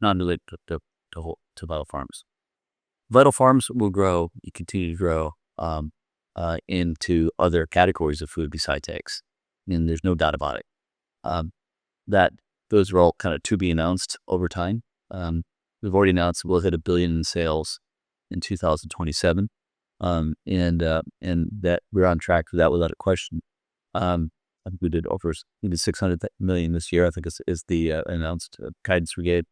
non-related to Vital Farms. Vital Farms will continue to grow into other categories of food besides eggs, and there's no doubt about it. That those are all kind of to be announced over time. We've already announced we'll hit $1 billion in sales in 2027, and that we're on track for that without a question. I think we did 600 million this year, I think is the announced guidance we gave,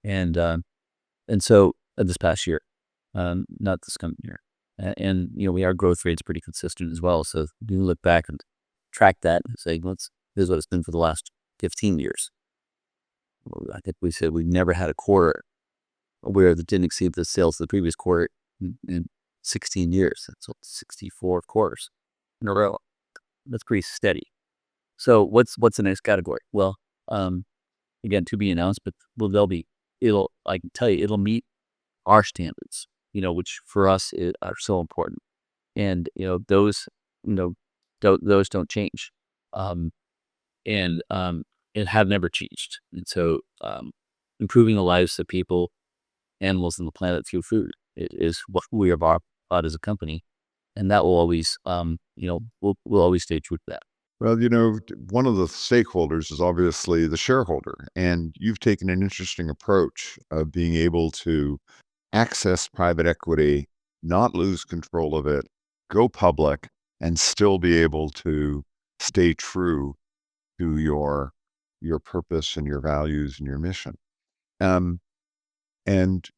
and so this past year, not this coming year, and our growth rate's pretty consistent as well. So you look back and track that and say, this is what it's been for the last 15 years. I think we said we never had a quarter where it didn't exceed the sales of the previous quarter in 16 years. That's 64 quarters in a row. That's pretty steady. So what's the next category? Well, again, to be announced, but I can tell you, it'll meet our standards, which for us are so important. And, those don't change. And have never changed. And so, improving the lives of people, animals, and the planet through food is what we are about as a company, and that will always, we'll always stay true to that. Well, one of the stakeholders is obviously the shareholder, and you've taken an interesting approach of being able to access private equity, not lose control of it, go public, and still be able to stay true to your purpose and your values and your mission. And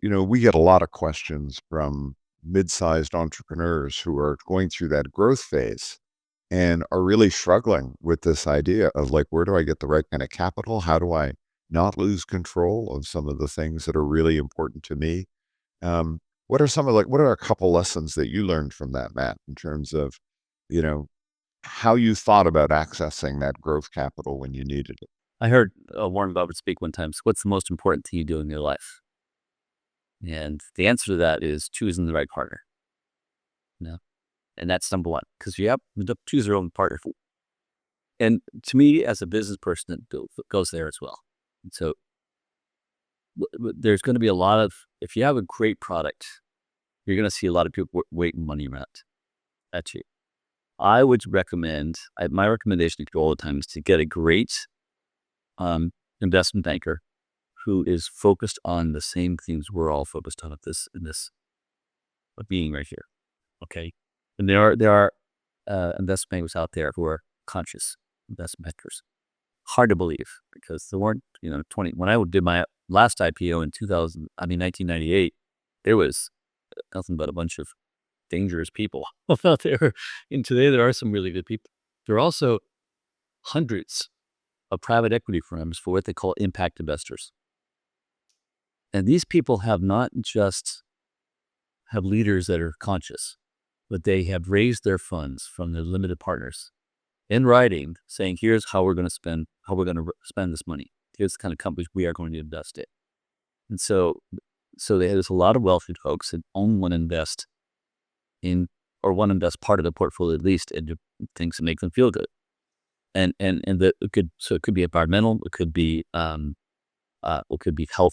we get a lot of questions from mid-sized entrepreneurs who are going through that growth phase and are really struggling with this idea of, like, where do I get the right kind of capital? How do I not lose control of some of the things that are really important to me? What are a couple lessons that you learned from that, Matt, in terms of, you know, how you thought about accessing that growth capital when you needed it. I heard Warren Buffett speak one time. So what's the most important thing you do in your life? And the answer to that is choosing the right partner. And that's number one, because you have to choose your own partner. And to me, as a business person, it goes there as well. And so there's going to be a lot of, if you have a great product, you're going to see a lot of people waiting money around at you. I would recommend, my recommendation to people all the time is to get a great investment banker who is focused on the same things we're all focused on in this being right here. Okay. And there are investment bankers out there who are conscious investment bankers. Hard to believe, because there weren't, 20, when I did my last IPO in 1998, there was nothing but a bunch of dangerous people out there. And today there are some really good people. There are also hundreds of private equity firms for what they call impact investors. And these people have not just have leaders that are conscious, but they have raised their funds from their limited partners in writing, saying, here's how we're going to spend this money. Here's the kind of companies we are going to invest in. And so there's a lot of wealthy folks that only want to invest in, or want to invest part of the portfolio at least, into things that make them feel good. And that it could be environmental, it could be health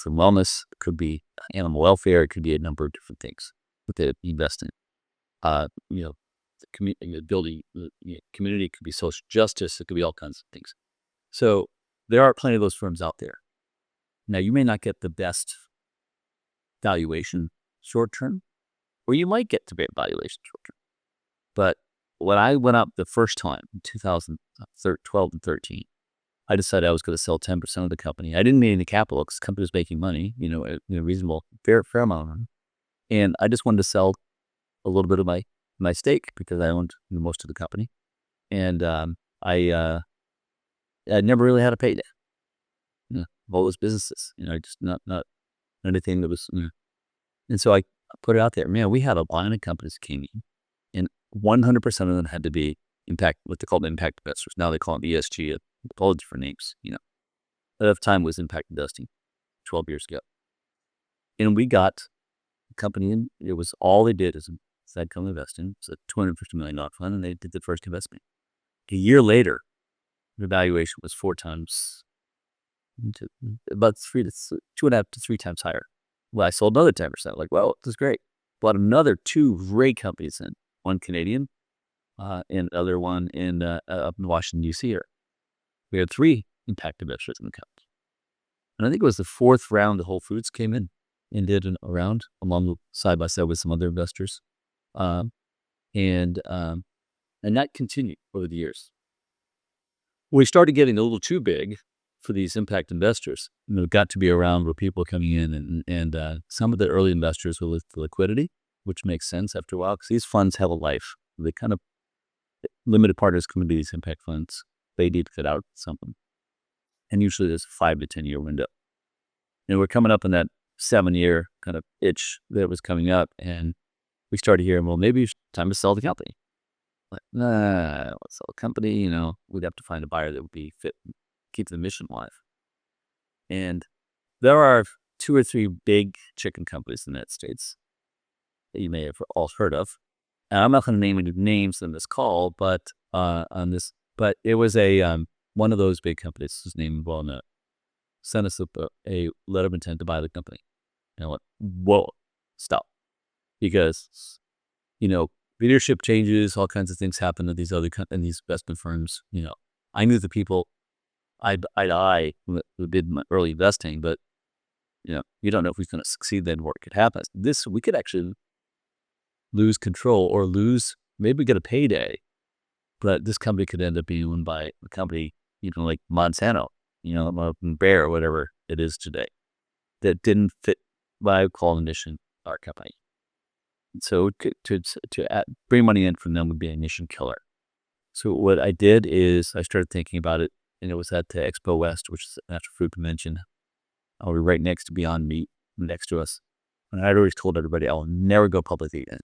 and wellness, it could be animal welfare, it could be a number of different things that they invest in. Building the community, could be social justice, it could be all kinds of things. So there are plenty of those firms out there. Now, you may not get the best valuation short term, or you might get the best valuation short term. But when I went up the first time in 2012 and 13, I decided I was going to sell 10% of the company. I didn't need any capital because the company was making money, a reasonable, fair amount of money. And I just wanted to sell a little bit of my stake because I owned most of the company. And I never really had a payday. All those businesses, just not anything that was. And so I put it out there. Man, we had a line of companies that came in, and 100% of them had to be what they called impact investors. Now they call them ESG, all different names. At the time it was impact investing, 12 years ago. And we got the company in. It was all they did is said come invest in. It's a $250 million fund, and they did the first investment. A year later, the valuation was 4 times, about 2.5 to 3 times higher. Well, I sold another 10%. Like, well, this is great. Bought another 2 great companies in, one Canadian, and other one up in Washington, D.C. here. We had 3 impact investors in the company. And I think it was the 4th round the Whole Foods came in and did a round along side by side with some other investors. And that continued over the years. We started getting a little too big for these impact investors. It got to be around where people were coming in, and some of the early investors were with the liquidity, which makes sense after a while because these funds have a life. They kind of, limited partners come into these impact funds. They need to fit out something. And usually there's a 5 to 10 year window. And we're coming up in that 7-year kind of itch that was coming up, and we started hearing, well, maybe it's time to sell the company. Like, nah, let's sell the company. We'd have to find a buyer that would be fit, keep the mission alive. And there are 2 or 3 big chicken companies in the United States that you may have all heard of. And I'm not going to name any names in this call, but it was one of those big companies, whose name well known, sent us a letter of intent to buy the company. And I went, whoa, stop. Because, leadership changes, all kinds of things happen at these investment firms. I knew the people who did my early investing, but, you don't know if he's going to succeed then, what could happen. We could actually lose control or maybe get a payday, but this company could end up being owned by a company, like Monsanto, Bayer or whatever it is today, that didn't fit what I would call the mission of our company. So to bring money in from them would be a mission killer. So what I did is I started thinking about it, and it was at the Expo West, which is a natural food convention. I was right next to Beyond Meat, next to us. And I'd always told everybody I'll never go public again.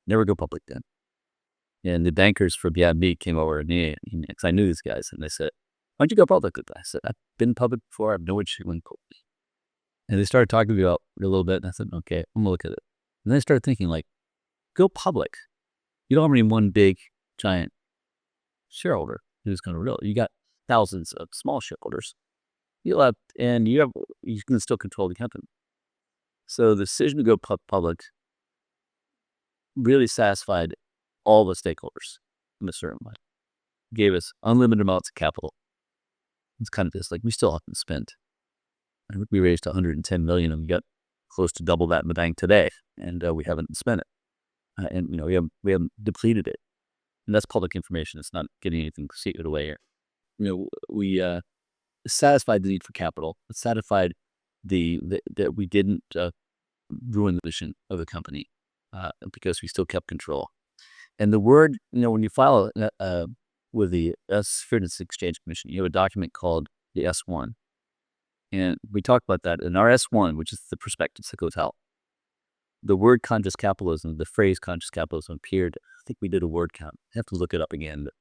And the bankers for BNB came over to me, because I knew these guys, and they said, "Why don't you go public with that?" I said, "I've been public before. I have no issue going public." And they started talking to me about it a little bit, and I said, "Okay, I'm gonna look at it." And then I started thinking, like, go public. You don't have any one big, giant shareholder who's going to really. You got thousands of small shareholders. You can still control the company. So the decision to go public really satisfied all the stakeholders in a certain way. Gave us unlimited amounts of capital. It's kind of just like we still haven't spent. I think we raised 110 million, and we got close to double that in the bank today, and we haven't spent it. And we haven't depleted it. And that's public information. It's not getting anything secret away here. We satisfied the need for capital. It satisfied that we didn't ruin the vision of the company because we still kept control. And the word, when you file with the Securities and Exchange Commission, you have a document called the S1. And we talked about that in our S1, which is the prospectus that goes out. The word conscious capitalism, the phrase conscious capitalism appeared. I think we did a word count. I have to look it up again. But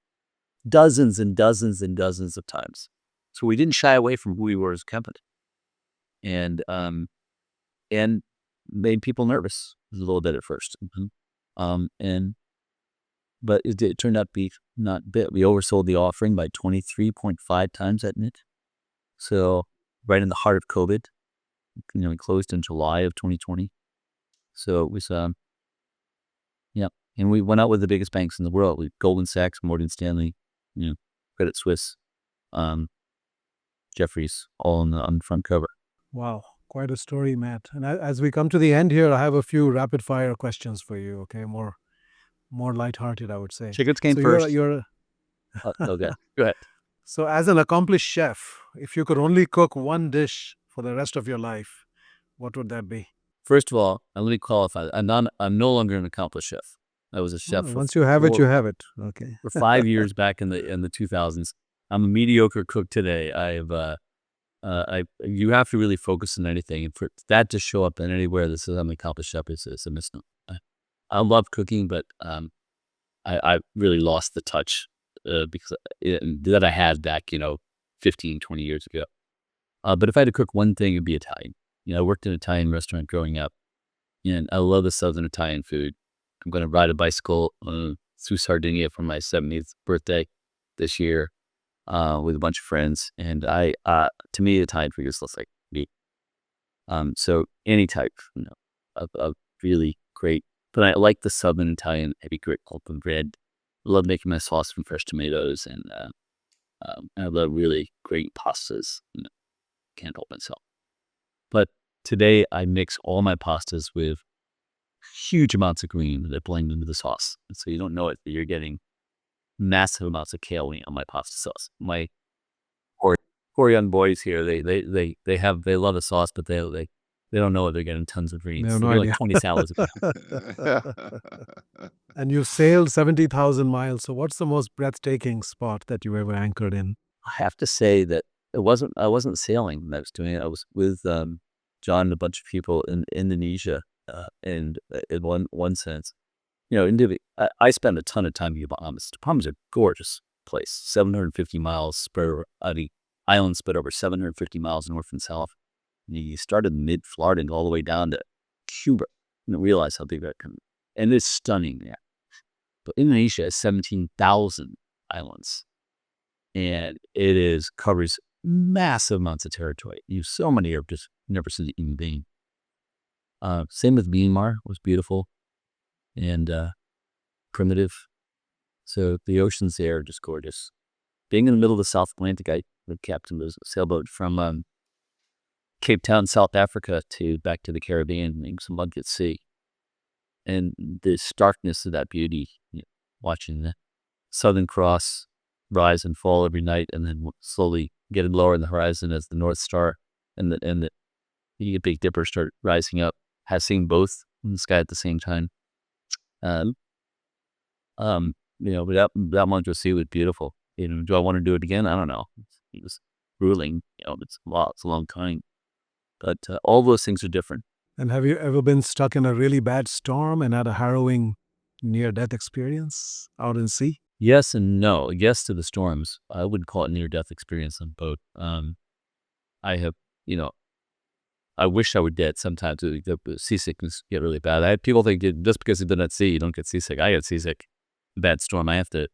dozens and dozens and dozens of times. So we didn't shy away from who we were as a company. And made people nervous a little bit at first. But it turned out to be not bit. We oversold the offering by 23.5 times that night. So right in the heart of COVID, we closed in July of 2020. So it was, and we went out with the biggest banks in the world. Goldman Sachs, Morgan Stanley, Credit Suisse, Jefferies, all on the front cover. Wow, quite a story, Matt. And as we come to the end here, I have a few rapid fire questions for you. Okay, more lighthearted, I would say. Chickens came So first. You're Okay, go ahead. So as an accomplished chef, if you could only cook one dish for the rest of your life, what would that be? First of all, let me qualify. I'm no longer an accomplished chef. I was a chef. Once you have it, you have it. Okay. For 5 years back in the 2000s. I'm a mediocre cook today. You have to really focus on anything, and for that to show up in anywhere that says I'm an accomplished chef is a misnomer. I love cooking, but I really lost the touch because that I had back 15, 20 years ago. But if I had to cook one thing, it'd be Italian. I worked in an Italian restaurant growing up, and I love the Southern Italian food. I'm going to ride a bicycle through Sardinia for my 70th birthday this year with a bunch of friends. And to me, Italian food just looks like meat. So any type, of really great. But I like the Southern Italian heavy grit open bread. I love making my sauce from fresh tomatoes, and I love really great pastas. Can't help myself. But today I mix all my pastas with huge amounts of green that blend into the sauce. And so you don't know it, but you're getting massive amounts of kale on my pasta sauce. My four young boys here, they love the sauce, but they don't know it. They're getting tons of greens. They have They no get idea. like 20 salads. And you sailed 70,000 miles. So what's the most breathtaking spot that you ever anchored in? I have to say that I wasn't sailing when I was doing it. I was with John and a bunch of people in Indonesia, and in one sense, I spent a ton of time in the Bahamas. The Bahamas are a gorgeous place. 750 miles spread the island spread over 750 miles north and south. You started mid-Florida and all the way down to Cuba. You don't realize how big that can be. And it's stunning, yeah. But Indonesia has 17,000 islands. And it covers massive amounts of territory. So many are just never seen a human being. Same with Myanmar, was beautiful and primitive. So the oceans there are just gorgeous. Being in the middle of the South Atlantic, the captain was a sailboat from Cape Town, South Africa, back to the Caribbean, in some Mugget Sea. And the starkness of that beauty, watching the Southern Cross rise and fall every night, and then slowly getting lower in the horizon as the North Star and the Big Dipper start rising up. Has seen both in the sky at the same time. But that Mango Sea was beautiful. Do I want to do it again? I don't know. It was grueling. It's a long time. But all those things are different. And have you ever been stuck in a really bad storm and had a harrowing near-death experience out in sea? Yes and no. Yes to the storms. I wouldn't call it near-death experience on boat. I have, you know, I wish I were dead sometimes. The seasickness get really bad. I had people think just because you've been at sea, you don't get seasick. I get seasick. Bad storm. I have to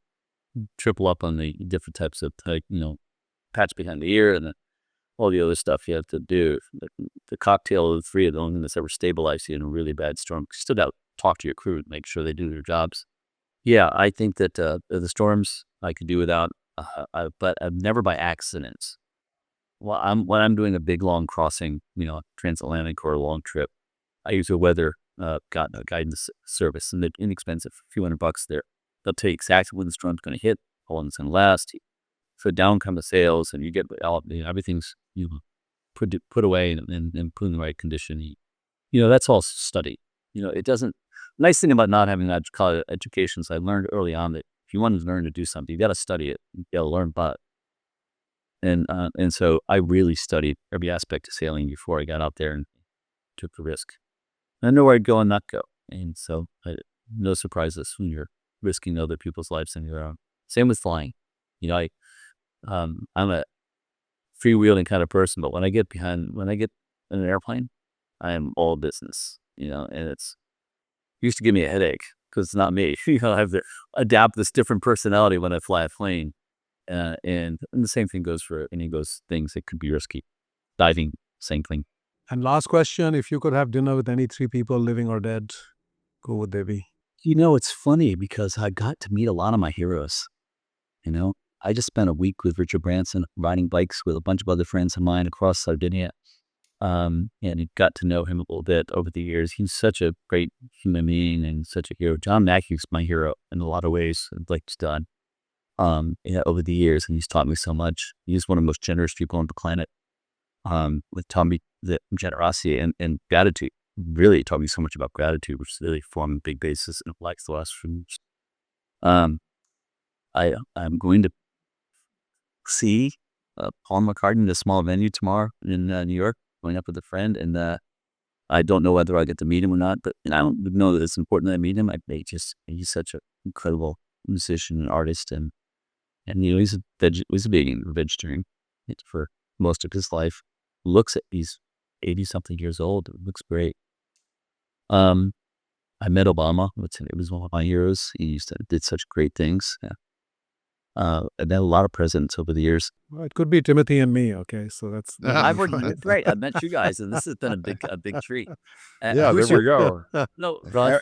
triple up on the different types of, patch behind the ear and all the other stuff you have to do. The cocktail of the three of the only thing that's ever stabilized you in a really bad storm. You still got to talk to your crew and make sure they do their jobs. Yeah, I think that the storms I could do without, but never by accidents. Well, when I'm doing a big long crossing, transatlantic or a long trip, I use a weather guidance service, and they're inexpensive, a few $100 there. They'll tell you exactly when the storm's going to hit, how long it's going to last. So down come the sails, and you get everything's put away and put in the right condition. That's all studied. It doesn't. Nice thing about not having that college education is I learned early on that if you want to learn to do something, you got to study it. You got to learn about it. And so I really studied every aspect of sailing before I got out there and took the risk. I know where I'd go and not go. And so no surprises when you're risking other people's lives and your own. Same with flying. I'm a freewheeling kind of person, but when I get in an airplane, I am all business, and it used to give me a headache because it's not me. I have to adapt this different personality when I fly a plane. And the same thing goes for any of those things that could be risky. Diving, same thing. And last question, if you could have dinner with any three people, living or dead, who would they be? It's funny because I got to meet a lot of my heroes. I just spent a week with Richard Branson riding bikes with a bunch of other friends of mine across Sardinia. And got to know him a little bit over the years. He's such a great human being and such a hero. John Mackey's my hero in a lot of ways, like he's done over the years, and he's taught me so much. He's one of the most generous people on the planet. With Tommy, the generosity and gratitude. Really taught me so much about gratitude, which really formed a big basis in life the last few years. I'm going to see Paul McCartney in a small venue tomorrow in New York, going up with a friend, and I don't know whether I get to meet him or not, but I don't know that it's important that I meet him. He's such an incredible musician and artist, and he's a vegetarian for most of his life. Looks at he's 80-something years old. It looks great. I met Obama. It was one of my heroes. He did such great things. Yeah. And then a lot of presidents over the years. Well, it could be Timothy and me. Okay, so that's I've worked great. I've met you guys, and this has been a big treat. Yeah, there we go. No, Ron,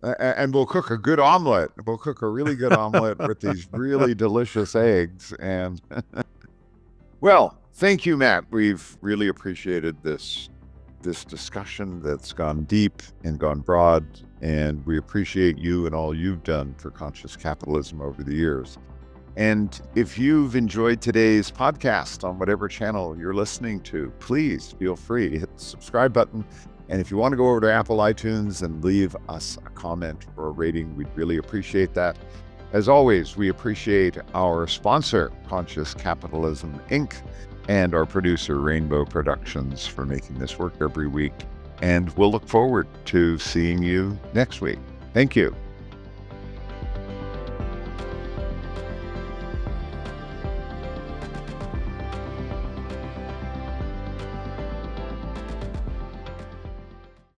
And we'll cook a good omelet. We'll cook a really good omelet with these really delicious eggs. And well, thank you, Matt. We've really appreciated this discussion that's gone deep and gone broad, and we appreciate you and all you've done for conscious capitalism over the years. And if you've enjoyed today's podcast on whatever channel you're listening to, please feel free to hit the subscribe button. And if you want to go over to Apple iTunes and leave us a comment or a rating, we'd really appreciate that. As always, we appreciate our sponsor, Conscious Capitalism, Inc., and our producer, Rainbow Productions, for making this work every week. And we'll look forward to seeing you next week. Thank you.